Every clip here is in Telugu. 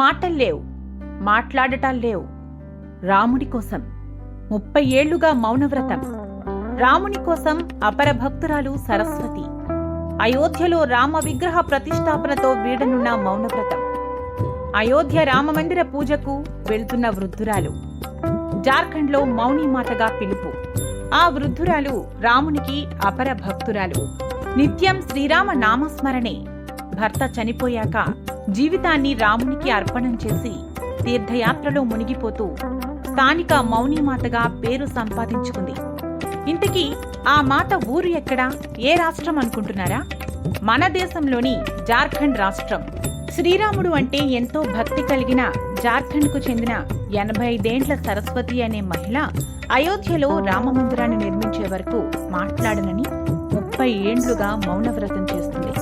మాటల్లేవు, మాట్లాడటాల్లేవు. రాముడి కోసం 30 ఏళ్లుగా మౌనవ్రతం. రాముని కోసం అపర భక్తురాలు సరస్వతి. అయోధ్యలో రామ విగ్రహ ప్రతిష్టాపనతో వీడనున్న మౌనవ్రతం. అయోధ్య రామమందిర పూజకు వెళ్తున్న వృద్ధురాలు. జార్ఖండ్లో మౌనిమాతగా పిలుపు. ఆ వృద్ధురాలు రామునికి అపర భక్తురాలు. నిత్యం శ్రీరామ నామస్మరణే. భర్త చనిపోయాక జీవితాన్ని రామునికి అర్పణం చేసి తీర్థయాత్రలో మునిగిపోతూ స్థానిక మౌనిమాతగా పేరు సంపాదించుకుంది. ఇంతకీ ఆ మాత ఊరు ఎక్కడా, ఏ రాష్ట్రం అనుకుంటున్నారా? మన దేశంలోని జార్ఖండ్ రాష్ట్రం. శ్రీరాముడు అంటే ఎంతో భక్తి కలిగిన జార్ఖండ్కు చెందిన 85 ఏండ్ల సరస్వతి అనే మహిళ అయోధ్యలో రామమందిరాన్ని నిర్మించే వరకు మాట్లాడనని 30 ఏండ్లుగా మౌనవ్రతం చేస్తుంది.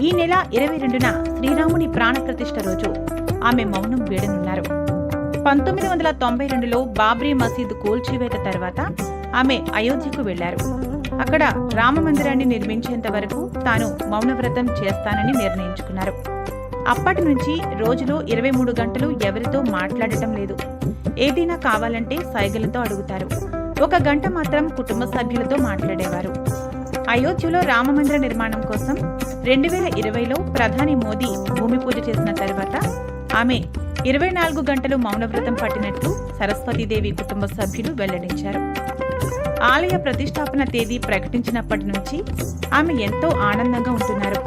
ఈ నెల 22న శ్రీరాముని ప్రాణప్రతిష్ఠ రోజు ఆమె మౌనం వీడనున్నారు. 1992లో బాబ్రీ మసీదు కూల్చివేత తర్వాత ఆమె అయోధ్యకు వెళ్లారు. అక్కడ రామమందిరాన్ని నిర్మించేంత వరకు తాను మౌనవ్రతం చేస్తానని నిర్ణయించుకున్నారు. అప్పటి నుంచి రోజులో 23 గంటలు ఎవరితో మాట్లాడటం లేదు. ఏదైనా కావాలంటే సైగలతో అడుగుతారు. 1 గంట మాత్రం కుటుంబ సభ్యులతో మాట్లాడేవారు. అయోధ్యలో రామమందిర నిర్మాణం కోసం 2020లో ప్రధాని మోదీ భూమి పూజ చేసిన తర్వాత ఆమె 24 గంటలు మౌనవ్రతం పట్టినట్లు సరస్వతీదేవి కుటుంబ సభ్యులు వెల్లడించారు. ఆలయ ప్రతిష్టాపన తేదీ ప్రకటించినప్పటి నుంచి ఆమె ఎంతో ఆనందంగా ఉంటున్నారు.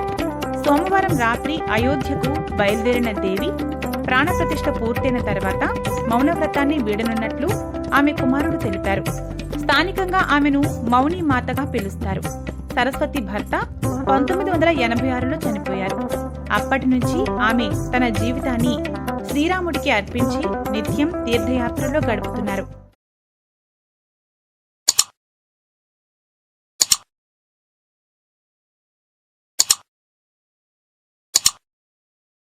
సోమవారం రాత్రి అయోధ్యకు బయలుదేరిన దేవి ప్రాణప్రతిష్ఠ పూర్తయిన తర్వాత మౌనవ్రతాన్ని వీడనున్నట్లు ఆమె కుమారుడు తెలిపారు. స్థానికంగా ఆమెను మౌని మాతగా పిలుస్తారు. సరస్వతి భర్త 1986లో చనిపోయారు. అప్పటి నుంచి ఆమె తన జీవితాన్ని శ్రీరాముడికి అర్పించి నిత్యం తీర్థయాత్రలో గడుపుతున్నారు.